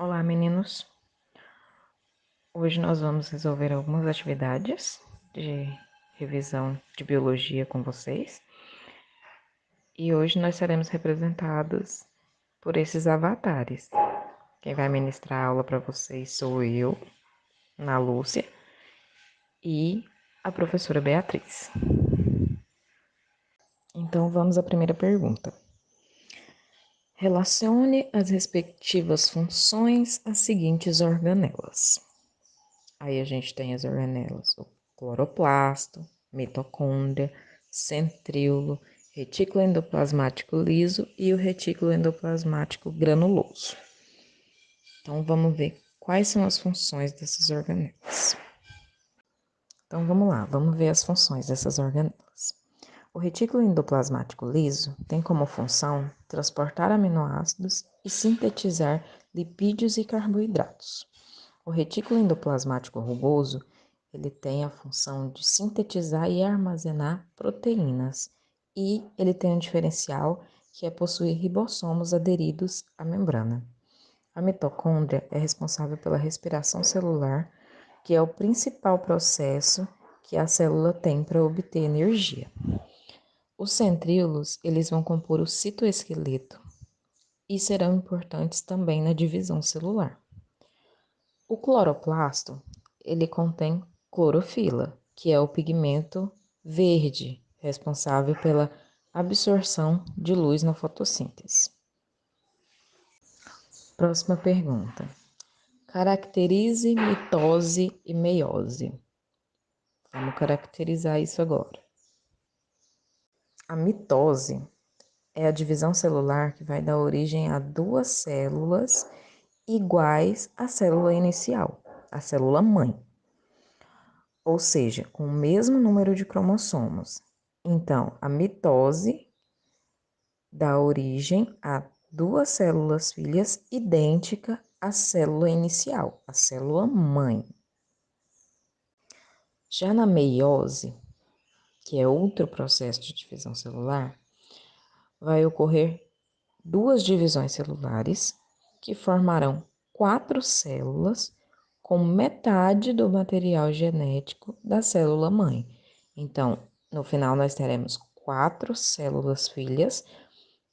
Olá, meninos. Hoje nós vamos resolver algumas atividades de revisão de biologia com vocês. E hoje nós seremos representados por esses avatares. Quem vai ministrar a aula para vocês sou eu, Ana Lúcia, e a professora Beatriz. Então vamos à primeira pergunta. Relacione as respectivas funções às seguintes organelas. Aí a gente tem as organelas, o cloroplasto, mitocôndria, centríolo, retículo endoplasmático liso e o retículo endoplasmático granuloso. Então, vamos ver quais são as funções dessas organelas. Então, vamos lá, vamos ver as funções dessas organelas. O retículo endoplasmático liso tem como função transportar aminoácidos e sintetizar lipídios e carboidratos. O retículo endoplasmático rugoso, ele tem a função de sintetizar e armazenar proteínas, e ele tem um diferencial que é possuir ribossomos aderidos à membrana. A mitocôndria é responsável pela respiração celular, que é o principal processo que a célula tem para obter energia. Os centríolos, eles vão compor o citoesqueleto e serão importantes também na divisão celular. O cloroplasto, ele contém clorofila, que é o pigmento verde responsável pela absorção de luz na fotossíntese. Próxima pergunta. Caracterize mitose e meiose. Vamos caracterizar isso agora. A mitose é a divisão celular que vai dar origem a duas células iguais à célula inicial, a célula mãe, ou seja, com o mesmo número de cromossomos. Então, a mitose dá origem a duas células filhas idênticas à célula inicial, a célula mãe. Já na meiose, que é outro processo de divisão celular, vai ocorrer duas divisões celulares que formarão quatro células com metade do material genético da célula mãe. Então, no final, nós teremos quatro células filhas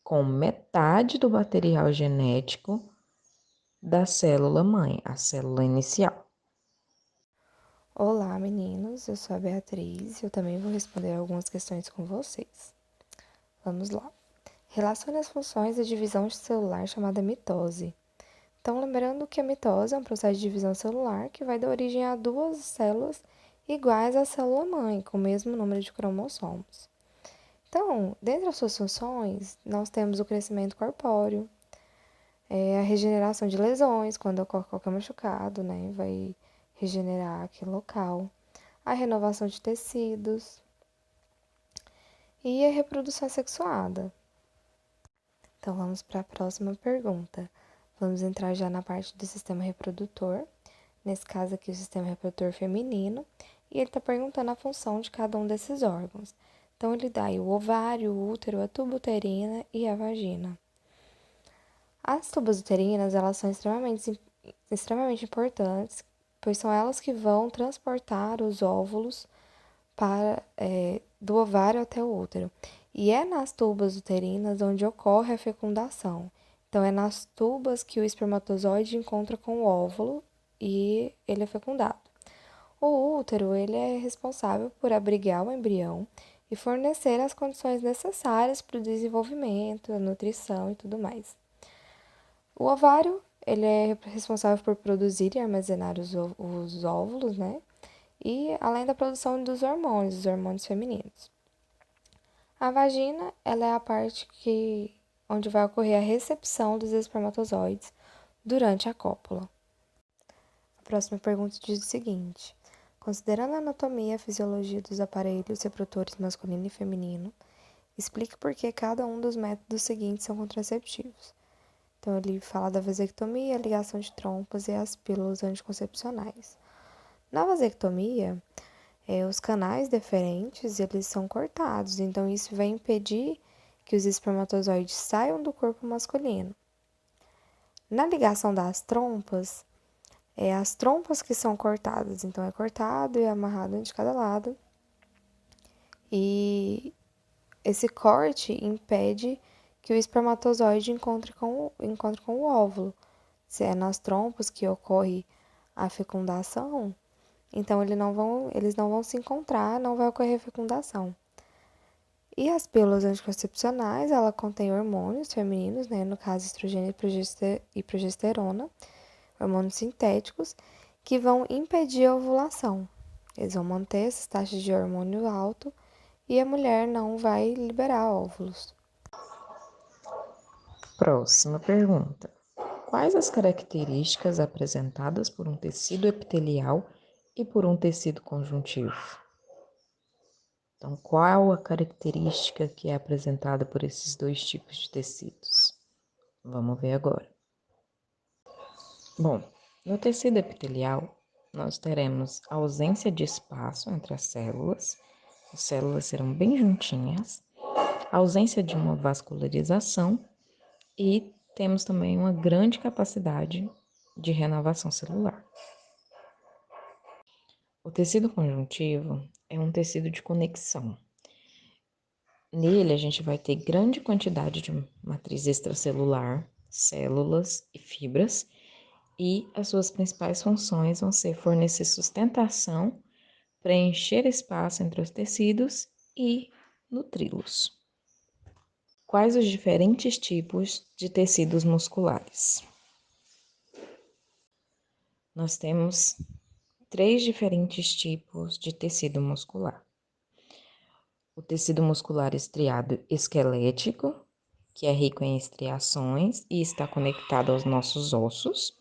com metade do material genético da célula mãe, a célula inicial. Olá, meninos. Eu sou a Beatriz e eu também vou responder algumas questões com vocês. Vamos lá. Relacione as funções da divisão celular chamada mitose. Então, lembrando que a mitose é um processo de divisão celular que vai dar origem a duas células iguais à célula-mãe, com o mesmo número de cromossomos. Então, dentre as suas funções, nós temos o crescimento corpóreo, a regeneração de lesões, quando ocorre qualquer machucado, né? Vai regenerar aquele local. A renovação de tecidos e a reprodução sexuada. Então, vamos para a próxima pergunta. Vamos entrar já na parte do sistema reprodutor. Nesse caso aqui, o sistema reprodutor feminino. E ele está perguntando a função de cada um desses órgãos. Então, ele dá aí o ovário, o útero, a tuba uterina e a vagina. As tubas uterinas, elas são extremamente importantes, pois são elas que vão transportar os óvulos do ovário até o útero. E é nas tubas uterinas onde ocorre a fecundação. Então, é nas tubas que o espermatozoide encontra com o óvulo e ele é fecundado. O útero, ele é responsável por abrigar o embrião e fornecer as condições necessárias para o desenvolvimento, a nutrição e tudo mais. O ovário, ele é responsável por produzir e armazenar os óvulos, né? E além da produção dos hormônios, os hormônios femininos. A vagina, ela é a parte onde vai ocorrer a recepção dos espermatozoides durante a cópula. A próxima pergunta diz o seguinte: considerando a anatomia e a fisiologia dos aparelhos reprodutores masculino e feminino, explique por que cada um dos métodos seguintes são contraceptivos. Então, ele fala da vasectomia, a ligação de trompas e as pílulas anticoncepcionais. Na vasectomia, os canais deferentes, eles são cortados, então isso vai impedir que os espermatozoides saiam do corpo masculino. Na ligação das trompas, é as trompas que são cortadas, então é cortado e amarrado um de cada lado. E esse corte impede que o espermatozoide encontre com o óvulo. Se é nas trompas que ocorre a fecundação, então eles não vão se encontrar, não vai ocorrer fecundação. E as pílulas anticoncepcionais, ela contém hormônios femininos, né, no caso estrogênio e progesterona, hormônios sintéticos, que vão impedir a ovulação. Eles vão manter essas taxas de hormônio alto e a mulher não vai liberar óvulos. Próxima pergunta. Quais as características apresentadas por um tecido epitelial e por um tecido conjuntivo? Então, qual a característica que é apresentada por esses dois tipos de tecidos? Vamos ver agora. Bom, no tecido epitelial, nós teremos ausência de espaço entre as células serão bem juntinhas, ausência de uma vascularização e temos também uma grande capacidade de renovação celular. O tecido conjuntivo é um tecido de conexão. Nele, a gente vai ter grande quantidade de matriz extracelular, células e fibras, e as suas principais funções vão ser fornecer sustentação, preencher espaço entre os tecidos e nutri-los. Quais os diferentes tipos de tecidos musculares? Nós temos 3 diferentes tipos de tecido muscular. O tecido muscular estriado esquelético, que é rico em estriações e está conectado aos nossos ossos,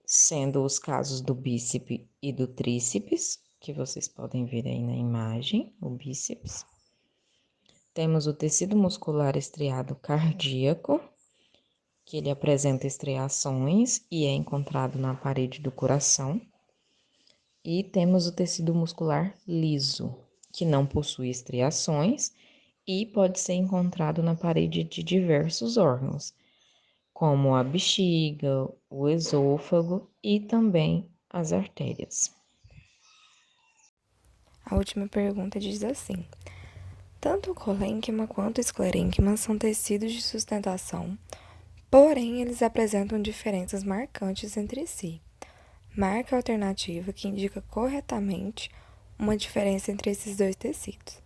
sendo os casos do bíceps e do tríceps, que vocês podem ver aí na imagem, o bíceps. Temos o tecido muscular estriado cardíaco, que ele apresenta estriações e é encontrado na parede do coração. E temos o tecido muscular liso, que não possui estriações e pode ser encontrado na parede de diversos órgãos, como a bexiga, o esôfago e também as artérias. A última pergunta diz assim: tanto o colênquima quanto o esclerênquima são tecidos de sustentação, porém eles apresentam diferenças marcantes entre si. Marque a alternativa que indica corretamente uma diferença entre esses dois tecidos.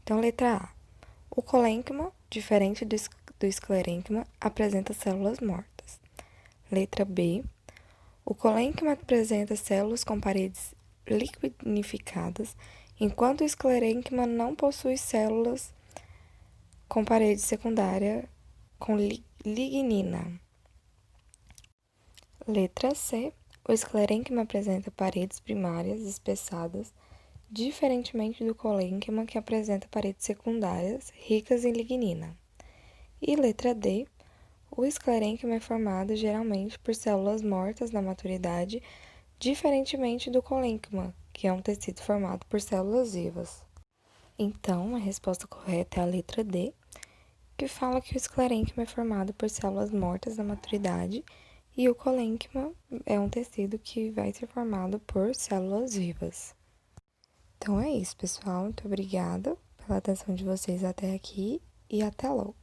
Então, letra A. O colênquima, diferente do esclerênquima, apresenta células mortas. Letra B. O colênquima apresenta células com paredes liquidificadas, enquanto o esclerênquima não possui células com parede secundária com lignina. Letra C. O esclerênquima apresenta paredes primárias espessadas, diferentemente do colênquima, que apresenta paredes secundárias ricas em lignina. E letra D. O esclerênquima é formado geralmente por células mortas na maturidade, diferentemente do colênquima, que é um tecido formado por células vivas. Então, a resposta correta é a letra D, que fala que o esclerênquima é formado por células mortas na maturidade e o colênquima é um tecido que vai ser formado por células vivas. Então é isso, pessoal. Muito obrigada pela atenção de vocês até aqui e até logo.